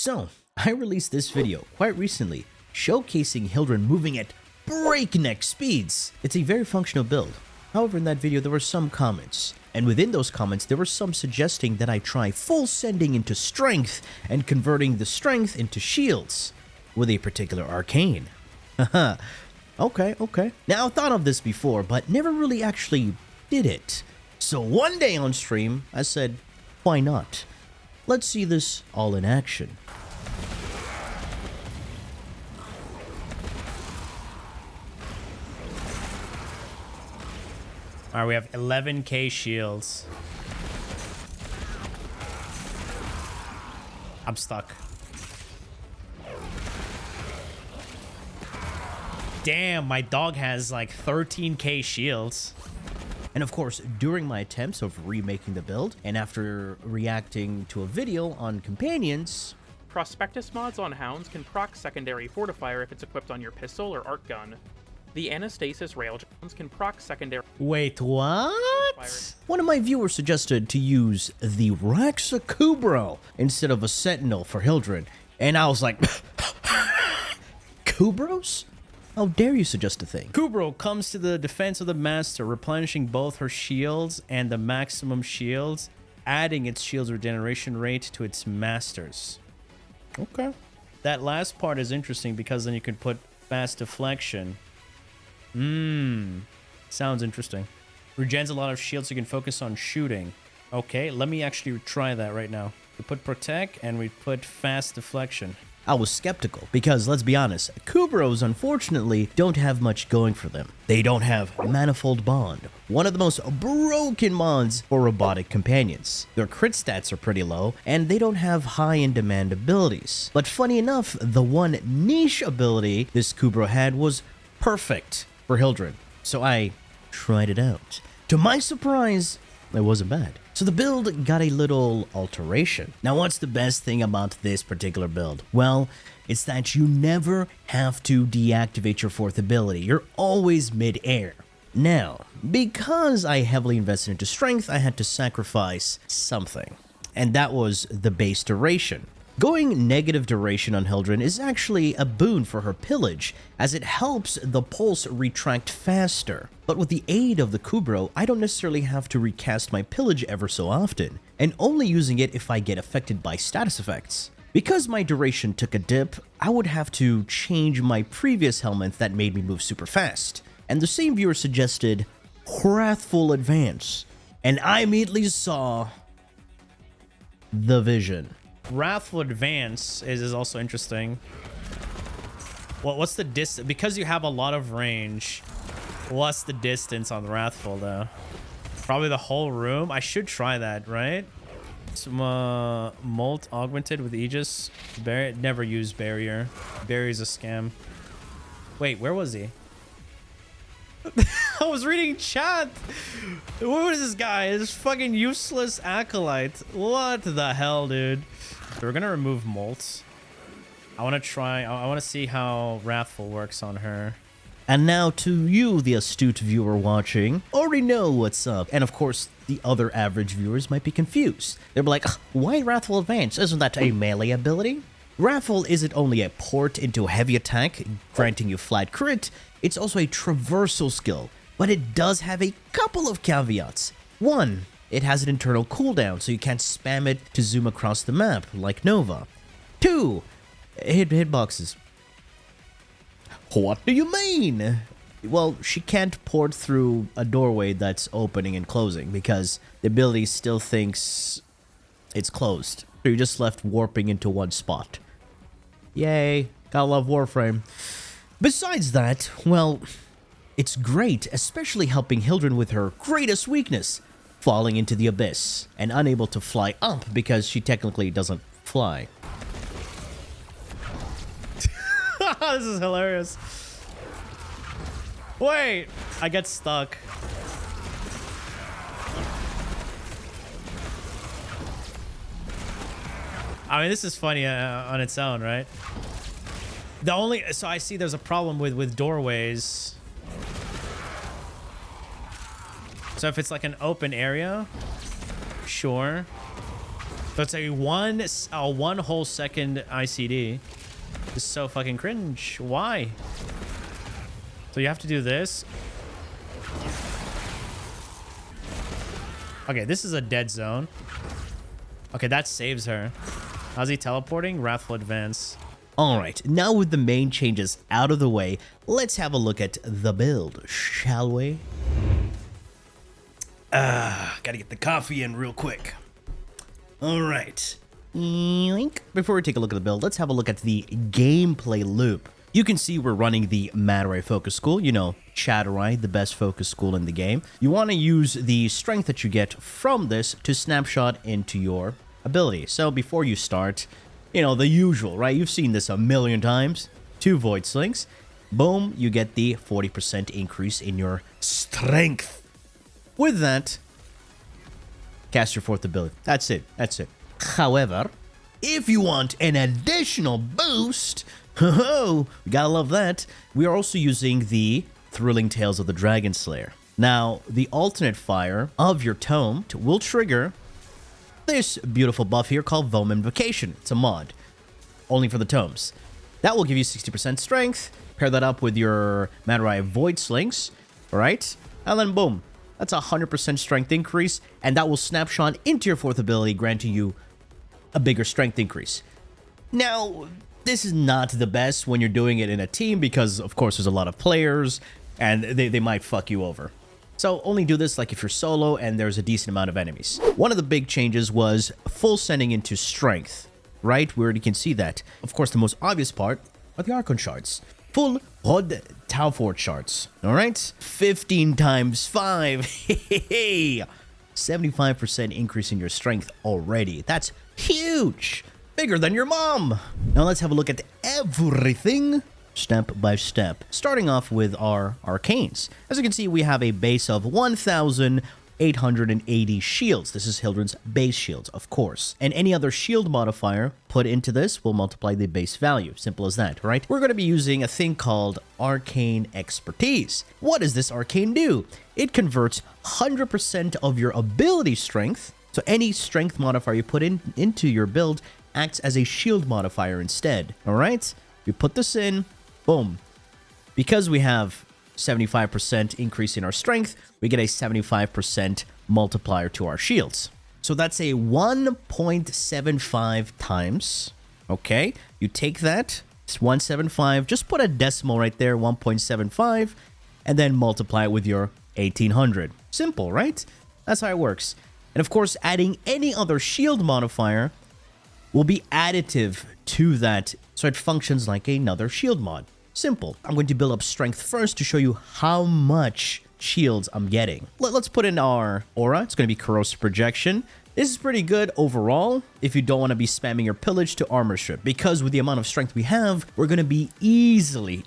So, I released this video quite recently, showcasing HILDRYN moving at breakneck speeds. It's a very functional build. However, in that video there were some comments, and within those comments there were some suggesting that I try full sending into strength and converting the strength into shields with a particular arcane. Haha. Okay. Now, I've thought of this before, but never really actually did it. So one day on stream, I said, why not? Let's see this all in action. All right, we have 11k shields. I'm stuck. Damn, my dog has like 13k shields. And of course, during my attempts of remaking the build, and after reacting to a video on companions, Prospectus mods on Hounds can proc secondary Fortifier if it's equipped on your pistol or arc gun. The Anastasis Railguns can proc secondary... Wait, what? One of my viewers suggested to use the Raxa Kubro instead of a Sentinel for HILDRYN, and I was like, Kubros? How dare you suggest a thing? Kubro comes to the defense of the master, replenishing both her shields and the maximum shields, adding its shield's regeneration rate to its master's. Okay. That last part is interesting because then you can put fast deflection. Sounds interesting. Regens a lot of shields so you can focus on shooting. Okay, let me actually try that right now. We put protect and we put fast deflection. I was skeptical because, let's be honest, Kubros unfortunately don't have much going for them. They don't have Manifold Bond, one of the most broken mods for robotic companions. Their crit stats are pretty low, and they don't have high in demand abilities. But funny enough, the one niche ability this Kubro had was perfect for HILDRYN, so I tried it out. To my surprise, it wasn't bad. So the build got a little alteration. Now, what's the best thing about this particular build? Well, it's that you never have to deactivate your fourth ability. You're always mid-air. Now, because I heavily invested into strength, I had to sacrifice something, and that was the base duration. Going negative duration on HILDRYN is actually a boon for her pillage, as it helps the pulse retract faster. But with the aid of the Kubro, I don't necessarily have to recast my pillage ever so often, and only using it if I get affected by status effects. Because my duration took a dip, I would have to change my previous Helminth that made me move super fast. And the same viewer suggested Wrathful Advance, and I immediately saw the vision. Wrathful Advance is also interesting. Well, what's the distance? Because you have a lot of range, what's the distance on Wrathful, though? Probably the whole room? I should try that, right? Some Molt Augmented with Aegis. Never use Barrier. Barrier's a scam. Wait, where was he? I was reading chat. Who is this guy? This fucking useless acolyte. What the hell, dude? So we're gonna remove Molt. I want to see how Wrathful works on her. And now to you, the astute viewer watching, already know what's up. And of course, the other average viewers might be confused. They'll be like, why Wrathful Advance? Isn't that a melee ability? Wrathful isn't only a port into heavy attack, granting you flat crit, it's also a traversal skill, but it does have a couple of caveats. One, it has an internal cooldown, so you can't spam it to zoom across the map, like Nova. 2, hitboxes. What do you mean? Well, she can't port through a doorway that's opening and closing, because the ability still thinks it's closed. So you're just left warping into one spot. Yay, gotta love Warframe. Besides that, well, it's great, especially helping HILDRYN with her greatest weakness, falling into the abyss, and unable to fly up because she technically doesn't fly. This is hilarious. Wait, I get stuck. I mean, this is funny on its own, right? So I see there's a problem with doorways. So if it's like an open area, sure. That's a one whole second ICD. This is so fucking cringe. Why? So you have to do this. Okay, this is a dead zone. Okay, that saves her. How's he teleporting? Wrathful Advance. All right, now with the main changes out of the way, let's have a look at the build, shall we? Gotta get the coffee in real quick. All right. Yoink. Before we take a look at the build, let's have a look at the gameplay loop. You can see we're running the Mad Focus School, you know, Shadowplay, the best focus school in the game. You want to use the strength that you get from this to snapshot into your ability. So before you start, you know, the usual, right? You've seen this a million times. 2 Void Slings. Boom, you get the 40% increase in your strength. With that, cast your 4th ability. That's it. That's it. However, if you want an additional boost, we gotta love that. We are also using the Thrilling Tales of the Dragon Slayer. Now, the alternate fire of your tome will trigger this beautiful buff here called Vome Invocation. It's a mod, only for the tomes. That will give you 60% strength. Pair that up with your Mad Void Slings, all right? And then boom, that's a 100% strength increase, and that will snapshot into your 4th ability, granting you a bigger strength increase. Now, this is not the best when you're doing it in a team because, of course, there's a lot of players, and they might fuck you over. So only do this like if you're solo and there's a decent amount of enemies. One of the big changes was full sending into strength, right? We already can see that. Of course, the most obvious part are the Archon Shards. Full Rod Talfort Shards, all right? 15 times 5. 75% increase in your strength already. That's huge. Bigger than your mom. Now let's have a look at everything step by step, starting off with our arcanes. As you can see, we have a base of 1,880 shields. This is HILDRYN's base shields, of course. And any other shield modifier put into this will multiply the base value. Simple as that, right? We're going to be using a thing called Arcane Expertise. What does this arcane do? It converts 100% of your ability strength. So any strength modifier you put into your build acts as a shield modifier instead. All right? We put this in. Boom. Because we have 75% increase in our strength, we get a 75% multiplier to our shields. So that's a 1.75 times. Okay? You take that. It's 175. Just put a decimal right there, 1.75, and then multiply it with your 1800. Simple, right? That's how it works. And of course, adding any other shield modifier will be additive to that, so it functions like another shield mod. Simple. I'm going to build up strength first to show you how much shields I'm getting. Let's put in our aura. It's going to be corrosive projection. This is pretty good overall if you don't want to be spamming your pillage to armor strip, because with the amount of strength we have, we're going to be easily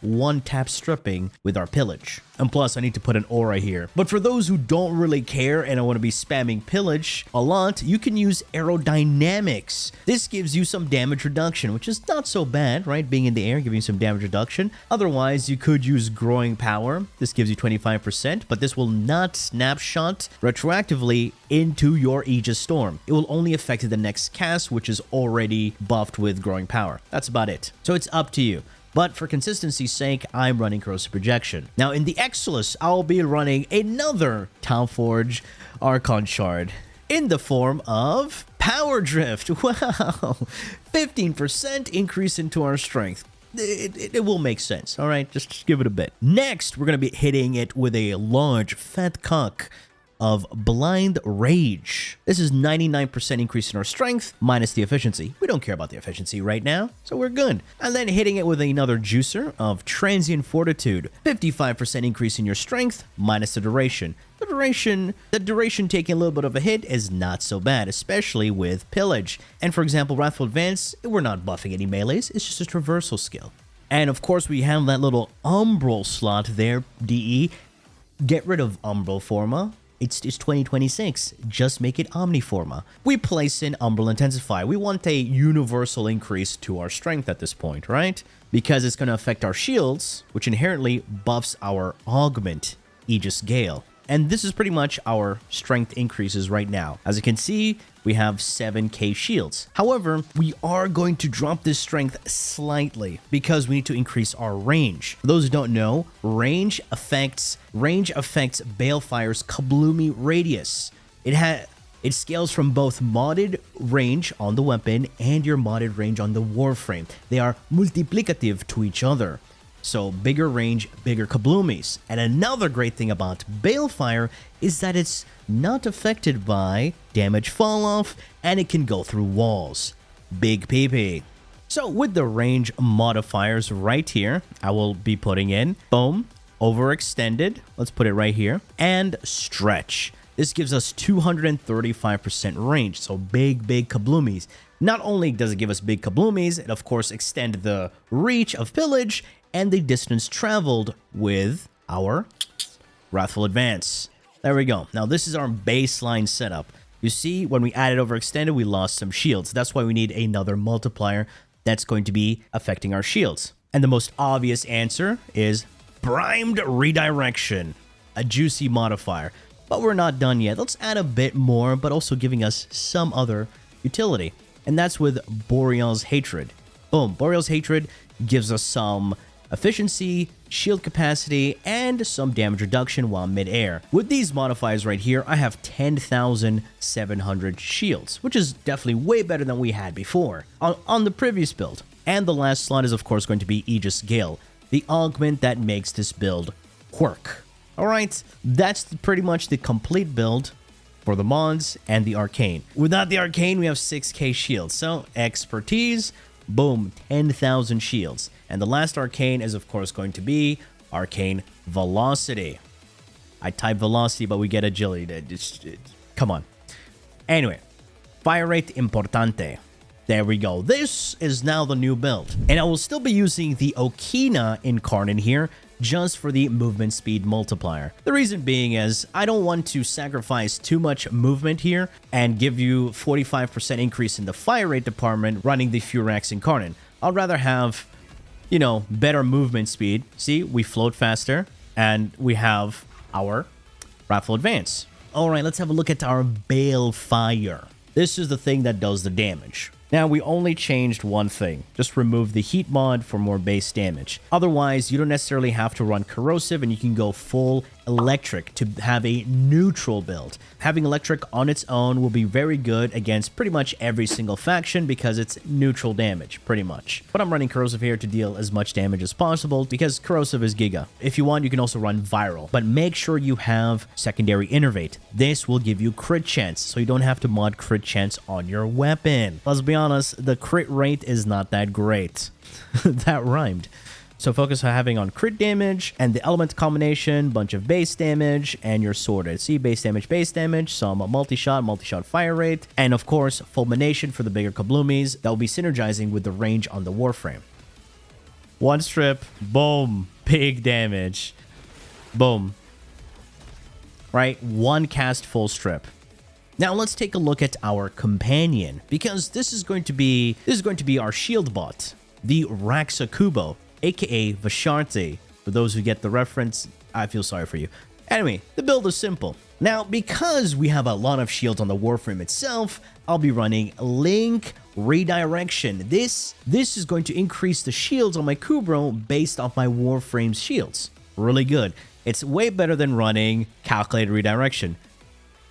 one-tap stripping with our pillage. And plus, I need to put an aura here. But for those who don't really care and I want to be spamming pillage a lot, you can use aerodynamics. This gives you some damage reduction, which is not so bad, right? Being in the air, giving you some damage reduction. Otherwise, you could use growing power. This gives you 25%, but this will not snapshot retroactively into your Aegis Storm. It will only affect the next cast, which is already buffed with growing power. That's about it. So it's up to you. But for consistency's sake, I'm running corrosive projection. Now in the Exilus, I'll be running another Talforge Archon Shard in the form of Power Drift. Wow, 15% increase into our strength. It will make sense, all right? Just give it a bit. Next, we're going to be hitting it with a large fat cock of Blind Rage. This is 99% increase in our strength minus the efficiency. We don't care about the efficiency right now, so we're good. And then hitting it with another juicer of Transient Fortitude. 55% increase in your strength minus the duration. The duration taking a little bit of a hit is not so bad, especially with Pillage. And for example, Wrathful Advance, we're not buffing any melees, it's just a traversal skill. And of course, we have that little Umbral slot there, DE. Get rid of Umbral Forma. It's 2026. Just make it Omniforma. We place in Umbral Intensify. We want a universal increase to our strength at this point, right? Because it's going to affect our shields, which inherently buffs our Augment Aegis Gale. And this is pretty much our strength increases right now. As you can see, we have 7k shields. However, we are going to drop this strength slightly because we need to increase our range. For those who don't know, range affects Balefire's Kabloomy radius. It scales from both modded range on the weapon and your modded range on the Warframe. They are multiplicative to each other. So bigger range, bigger kabloomies. And another great thing about Balefire is that it's not affected by damage fall off and it can go through walls. Big PP. So with the range modifiers right here, I will be putting in boom, overextended. Let's put it right here, and stretch. This gives us 235% range, so big kabloomies. Not only does it give us big kabloomies, it of course extend the reach of pillage and the distance traveled with our Wrathful Advance. There we go. Now this is our baseline setup. You see, when we added overextended, we lost some shields. That's why we need another multiplier that's going to be affecting our shields. And the most obvious answer is Primed Redirection, a juicy modifier. But we're not done yet. Let's add a bit more, but also giving us some other utility. And that's with Boreal's Hatred. Boom, Boreal's Hatred gives us some efficiency, shield capacity, and some damage reduction while mid-air. With these modifiers right here, I have 10,700 shields, which is definitely way better than we had before on the previous build. And the last slot is of course going to be Aegis Gale, the augment that makes this build work. Alright, that's pretty much the complete build for the mods and the arcane. Without the arcane, we have 6k shields. So, expertise, boom, 10,000 shields. And the last arcane is of course going to be Arcane Velocity. I type velocity, but we get agility. Come on. Anyway, Fire Rate Importante. There we go. This is now the new build. And I will still be using the Okina Incarnate here, just for the movement speed multiplier. The reason being is I don't want to sacrifice too much movement here and give you 45% increase in the fire rate department running the Furax Incarnate. I'd rather have, you know, better movement speed. See, we float faster and we have our Wrathful Advance. All right, let's have a look at our Balefire. This is the thing that does the damage. Now, we only changed one thing. Just remove the heat mod for more base damage. Otherwise, you don't necessarily have to run corrosive and you can go full electric to have a neutral build. Having electric on its own will be very good against pretty much every single faction because it's neutral damage, pretty much. But I'm running corrosive here to deal as much damage as possible because corrosive is giga. If you want, you can also run viral, but make sure you have secondary innervate. This will give you crit chance, so you don't have to mod crit chance on your weapon. Let's be honest, the crit rate is not that great. That rhymed. So focus on having on crit damage and the element combination, bunch of base damage, and you're sorted. See, base damage, some multi-shot fire rate, and of course, fulmination for the bigger kabloomies that will be synergizing with the range on the Warframe. One strip, boom, big damage, boom. Right, one cast full strip. Now let's take a look at our companion, because this is going to be our shield bot, the Raxakubo, aka Vasharte. For those who get the reference, I feel sorry for you. Anyway, the build is simple. Now, because we have a lot of shields on the Warframe itself, I'll be running Link Redirection. This is going to increase the shields on my Kubro based off my Warframe's shields. Really good. It's way better than running Calculated Redirection.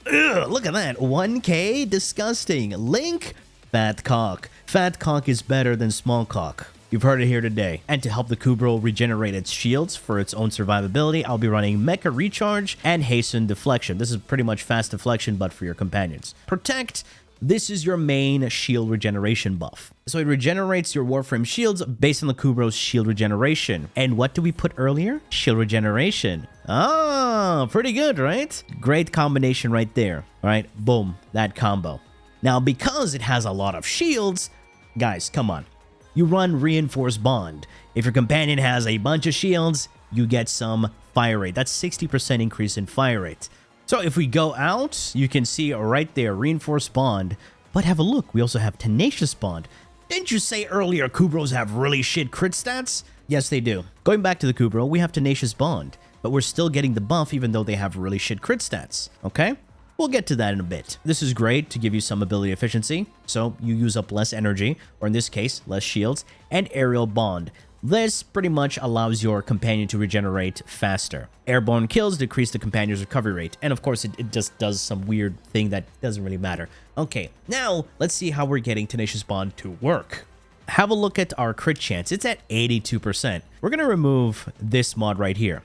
Ugh, look at that. 1k? Disgusting. Link? Fat cock. Fat cock is better than small cock. You've heard it here today. And to help the Kubro regenerate its shields for its own survivability, I'll be running Mecha Recharge and Hasten Deflection. This is pretty much fast deflection, but for your companions. Protect. This is your main shield regeneration buff. So it regenerates your Warframe shields based on the Kubro's shield regeneration. And what did we put earlier? Shield regeneration. Ah, pretty good, right? Great combination right there. All right, boom, that combo. Now, because it has a lot of shields, guys, come on. You run Reinforced Bond. If your companion has a bunch of shields, you get some fire rate. That's 60% increase in fire rate. So if we go out, you can see right there, Reinforced Bond. But have a look, we also have Tenacious Bond. Didn't you say earlier Kubros have really shit crit stats? Yes, they do. Going back to the Kubro, we have Tenacious Bond. but we're still getting the buff even though they have really shit crit stats, okay? We'll get to that in a bit. This is great to give you some ability efficiency, so you use up less energy, or in this case, less shields, and aerial bond. This pretty much allows your companion to regenerate faster. Airborne kills decrease the companion's recovery rate, and of course it just does some weird thing that doesn't really matter. Okay, now let's see how we're getting Tenacious Bond to work. Have a look at our crit chance. It's at 82%. We're going to remove this mod right here.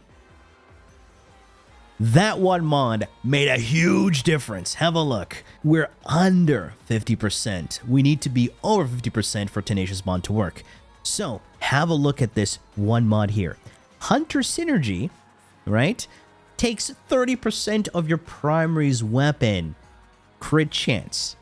That one mod made a huge difference. Have a look. We're under 50%. We need to be over 50% for Tenacious Bond to work. So have a look at this one mod here. Hunter Synergy, right, takes 30% of your primary's weapon crit chance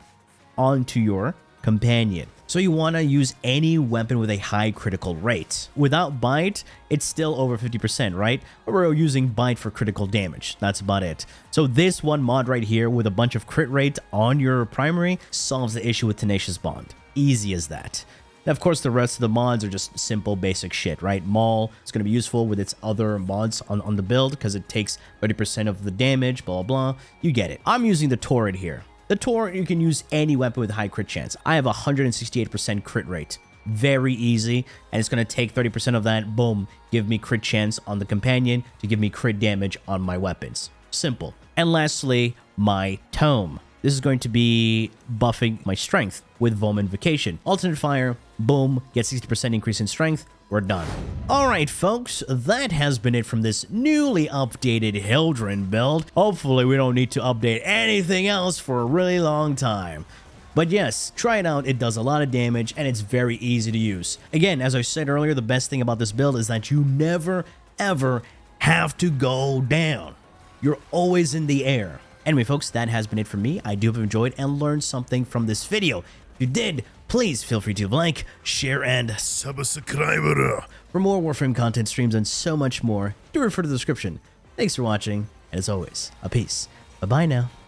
onto your companion. So you want to use any weapon with a high critical rate. Without bite, it's still over 50%, right? We're using bite for critical damage. That's about it. So this one mod right here with a bunch of crit rate on your primary solves the issue with Tenacious Bond. Easy as that. Now, of course, the rest of the mods are just simple, basic shit, right? Maul is going to be useful with its other mods on the build because it takes 30% of the damage, blah, blah, blah. You get it. I'm using the turret here. The turret, you can use any weapon with high crit chance. I have 168% crit rate. Very easy, and it's going to take 30% of that, boom, give me crit chance on the companion to give me crit damage on my weapons. Simple. And lastly, my tome. This is going to be buffing my strength with Vom Invocation. Alternate fire, boom, get 60% increase in strength. We're done. All right, folks, that has been it from this newly updated HILDRYN build. Hopefully, we don't need to update anything else for a really long time. But yes, try it out. It does a lot of damage, and it's very easy to use. Again, as I said earlier, the best thing about this build is that you never, ever have to go down. You're always in the air. Anyway, folks, that has been it for me. I do hope you enjoyed and learned something from this video. If you did, please feel free to like, share, and subscribe for more Warframe content, streams, and so much more. Do refer to the description. Thanks for watching, and as always, a peace. Bye-bye now.